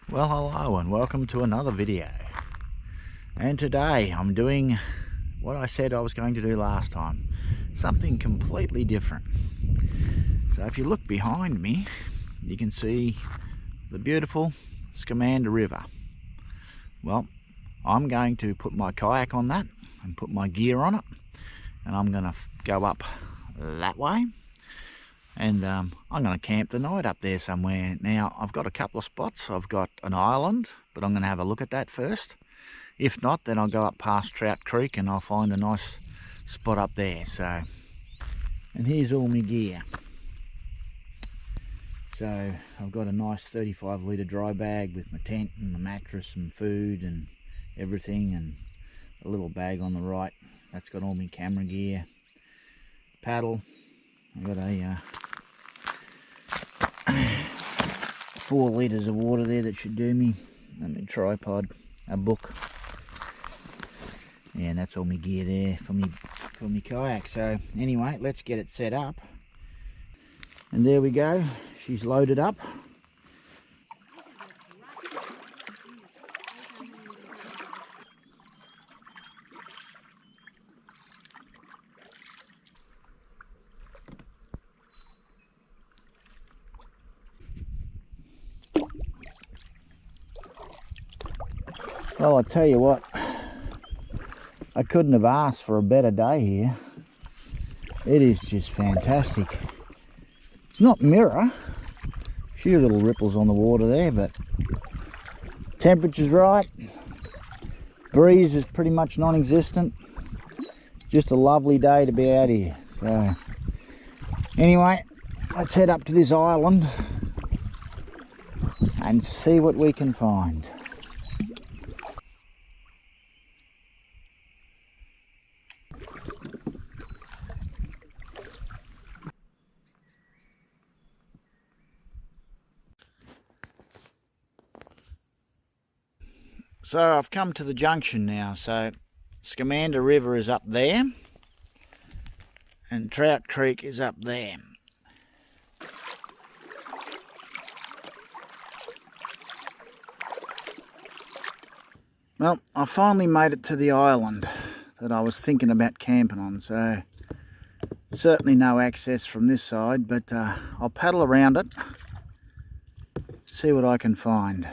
Well, hello and welcome to another video. And today I'm doing what I said I was going to do last time, something completely different. So if you look behind me, you can see the beautiful Scamander River. Well, I'm going to put my kayak on that and put my gear on it, and I'm going to go up that way. And I'm going to camp the night up there somewhere. Now, I've got a couple of spots. I've got an island, but I'm going to have a look at that first. If not, then I'll go up past Trout Creek and I'll find a nice spot up there. So, and here's all my gear. So, I've got a nice 35 litre dry bag with my tent and the mattress and food and everything, and a little bag on the right. That's got all my camera gear, paddle. I've got a 4 litres of water there that should do me, and my tripod, a book. Yeah, and that's all my gear there for me kayak. So anyway, let's get it set up. And there we go, she's loaded up. Well, I tell you what, I couldn't have asked for a better day here. It is just fantastic. It's not mirror, a few little ripples on the water there, but temperature's right. Breeze is pretty much non-existent. Just a lovely day to be out here. So anyway, let's head up to this island and see what we can find. So I've come to the junction now. So Scamander River is up there and Trout Creek is up there. Well, I finally made it to the island that I was thinking about camping on. So certainly no access from this side, but I'll paddle around it, see what I can find.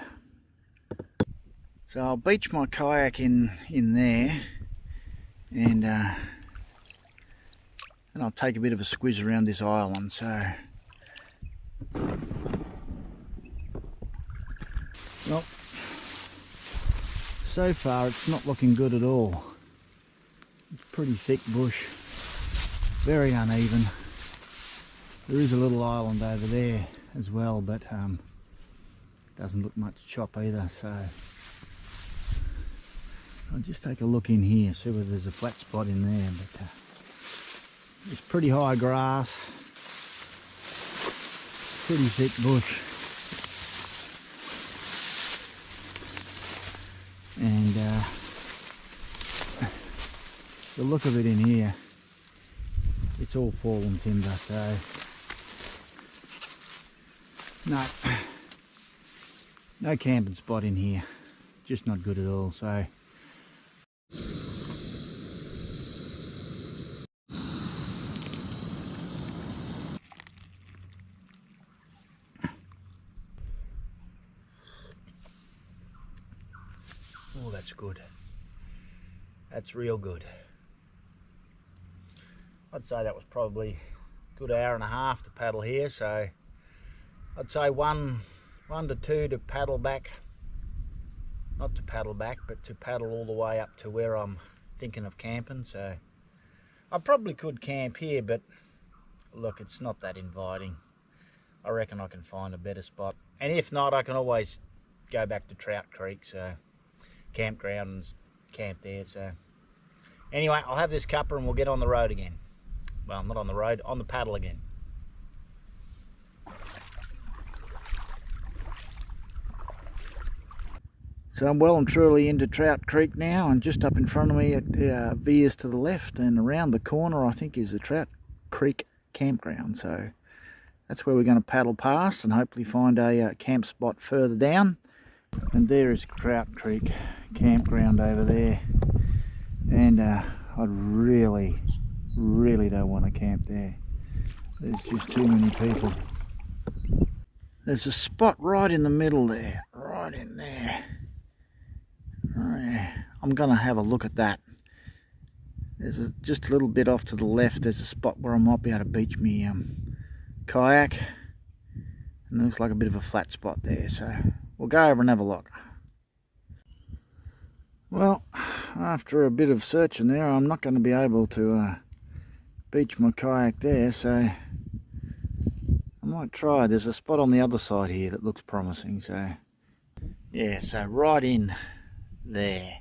So I'll beach my kayak in there, and I'll take a bit of a squiz around this island. So, well, so far it's not looking good at all. It's pretty thick bush, very uneven. There is a little island over there as well, but doesn't look much chop either. So I'll just take a look in here, see whether there's a flat spot in there, but it's pretty high grass, pretty thick bush, and the look of it in here, it's all fallen timber, so no camping spot in here, just not good at all. So oh, that's good. That's real good. I'd say that was probably a good hour and a half to paddle here, so I'd say one to two to paddle back. Not to paddle back, but to paddle all the way up to where I'm thinking of camping. So I probably could camp here, but look, it's not that inviting. I reckon I can find a better spot. And if not, I can always go back to Trout Creek, so campground and camp there. So anyway, I'll have this cuppa and we'll get on the road again. Well, not on the road, on the paddle again. So I'm well and truly into Trout Creek now, and just up in front of me it veers to the left, and around the corner I think is the Trout Creek campground. So that's where we're going to paddle past and hopefully find a camp spot further down And there is Kraut Creek campground over there, and I really don't want to camp there. There's just too many people. There's a spot right in the middle there, right in there. I'm gonna have a look at that. There's just a little bit off to the left, there's a spot where I might be able to beach me kayak, and it looks like a bit of a flat spot there, so we'll go over and have a look. Well, after a bit of searching there, I'm not going to be able to beach my kayak there, so I might try. There's a spot on the other side here that looks promising, so yeah, so right in there.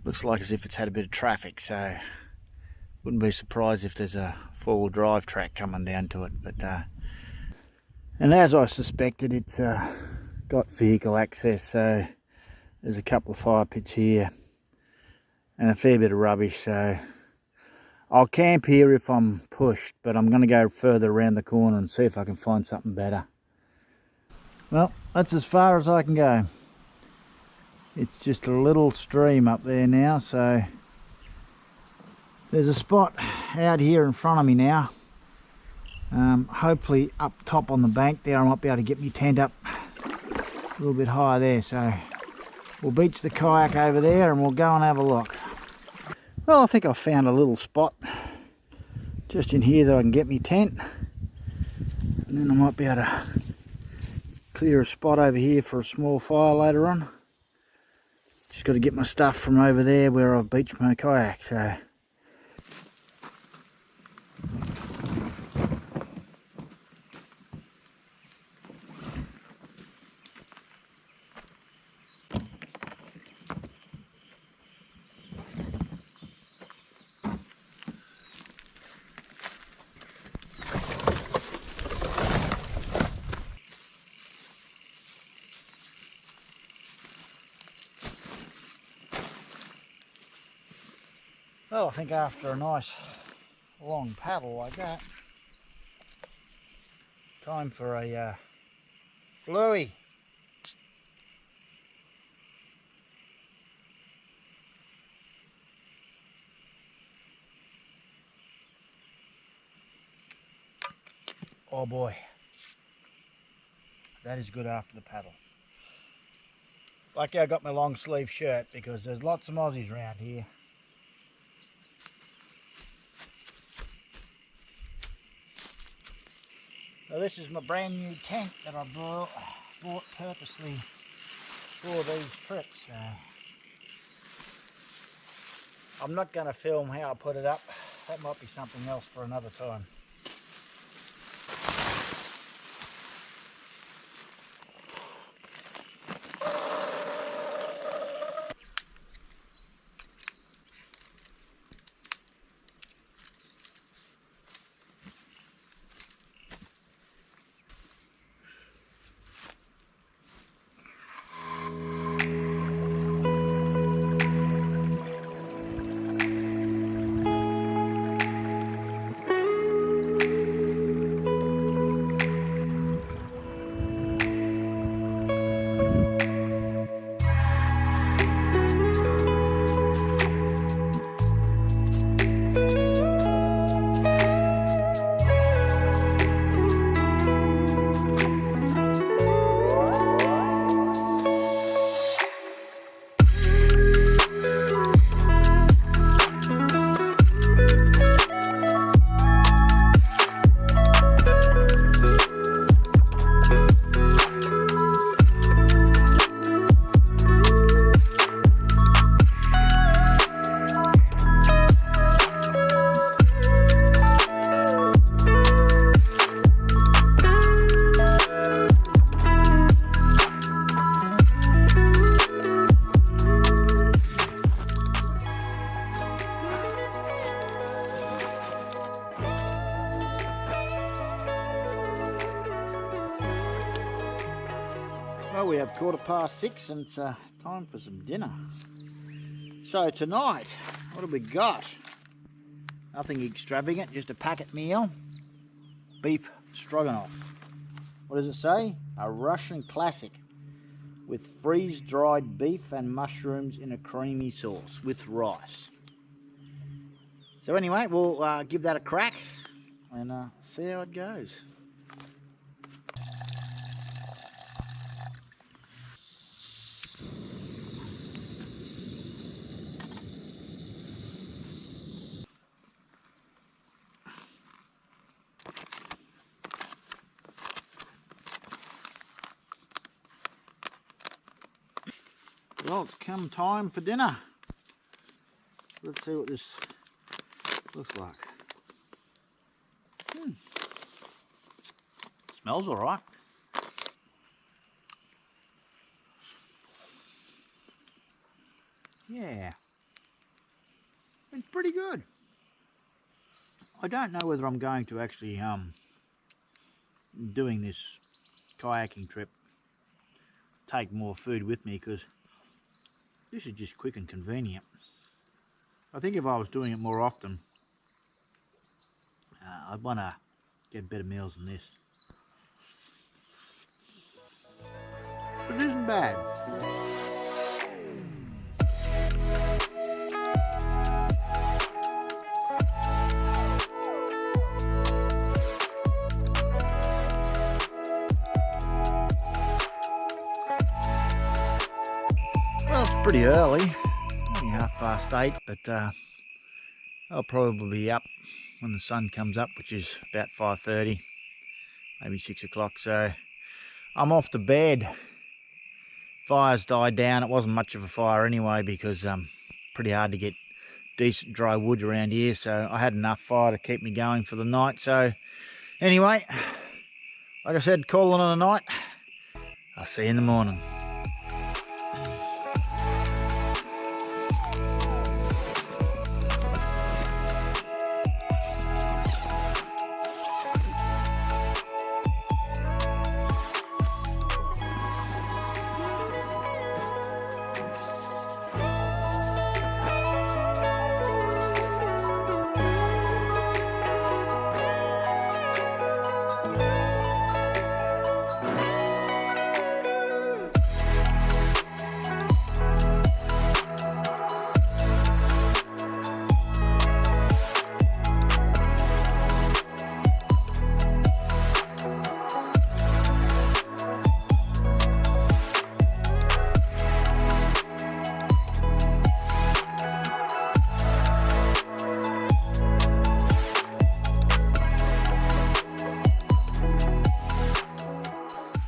Looks like as if it's had a bit of traffic, so wouldn't be surprised if there's a four-wheel drive track coming down to it. But and as I suspected, it's got vehicle access, so there's a couple of fire pits here and a fair bit of rubbish, so I'll camp here if I'm pushed, but I'm going to go further around the corner and see if I can find something better. Well, that's as far as I can go. It's just a little stream up there now, so there's a spot out here in front of me now. Hopefully up top on the bank there I might be able to get my tent up a little bit higher there, so we'll beach the kayak over there and we'll go and have a look. Well, I think I've found a little spot just in here that I can get my tent, and then I might be able to clear a spot over here for a small fire later on. Just got to get my stuff from over there where I've beached my kayak, so well, I think after a nice long paddle like that, time for a bluey. Oh boy, that is good after the paddle. Lucky I got my long sleeve shirt because there's lots of Aussies around here. So this is my brand new tent that I bought purposely for these trips. I'm not going to film how I put it up. That might be something else for another time. Well, we have 6:15 and it's time for some dinner. So tonight, what have we got? Nothing extravagant, just a packet meal. Beef stroganoff. What does it say? A Russian classic with freeze-dried beef and mushrooms in a creamy sauce with rice. So anyway, we'll give that a crack and see how it goes. Well, it's come time for dinner. Let's see what this looks like. Smells all right. Yeah, it's pretty good. I don't know whether I'm going to actually doing this kayaking trip take more food with me, because this is just quick and convenient. I think if I was doing it more often, I'd want to get better meals than this. But it isn't bad. Well, it's pretty early, only 8:30, but I'll probably be up when the sun comes up, which is about 5:30, maybe 6 o'clock. So I'm off to bed. Fire's died down. It wasn't much of a fire anyway, because pretty hard to get decent dry wood around here, so I had enough fire to keep me going for the night. So anyway, like I said, calling on a night. I'll see you in the morning.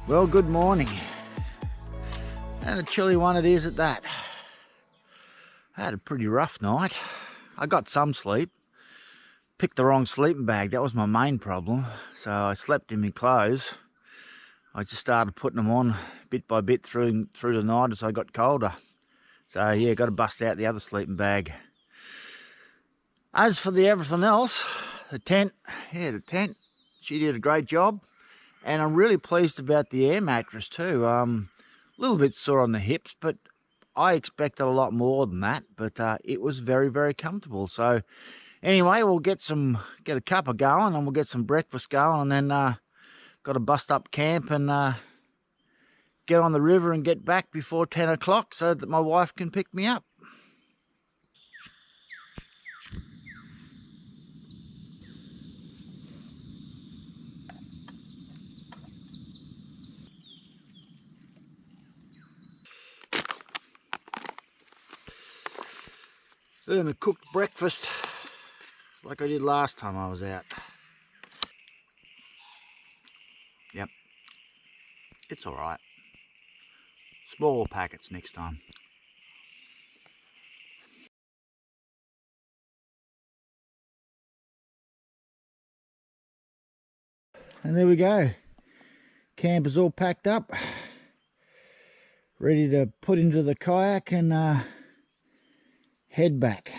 Well, good morning, and a chilly one it is at that. I had a pretty rough night. I got some sleep, picked the wrong sleeping bag. That was my main problem. So I slept in my clothes. I just started putting them on bit by bit through the night as I got colder. So yeah, got to bust out the other sleeping bag. As for the everything else, the tent, she did a great job. And I'm really pleased about the air mattress too. A little bit sore on the hips, but I expected a lot more than that. But it was very, very comfortable. So anyway, we'll get a cuppa going, and we'll get some breakfast going, and then got to bust up camp and get on the river and get back before 10 o'clock so that my wife can pick me up. And a cooked breakfast like I did last time I was out. Yep, it's all right. Smaller packets next time. And there we go. Camp is all packed up, ready to put into the kayak and head back.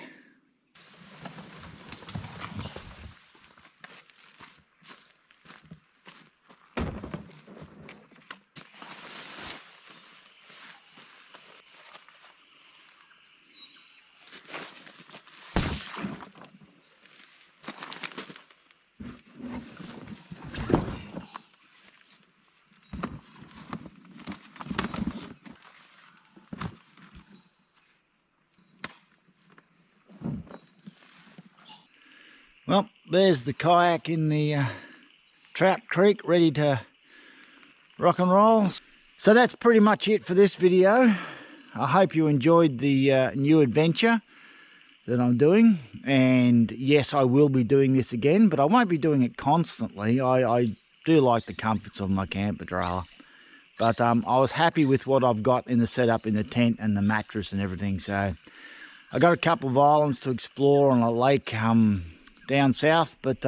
there's the kayak in the Trout Creek, ready to rock and roll. So that's pretty much it for this video. I hope you enjoyed the new adventure that I'm doing, and yes, I will be doing this again, but I won't be doing it constantly. I do like the comforts of my camper trailer, but I was happy with what I've got in the setup in the tent and the mattress and everything. So I got a couple of islands to explore on a lake down south, but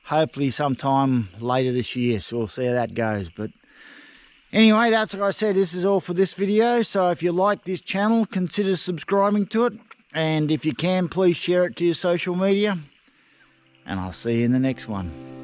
hopefully sometime later this year, so we'll see how that goes. But anyway, that's like I said, this is all for this video. So if you like this channel, consider subscribing to it. And if you can, please share it to your social media. And I'll see you in the next one.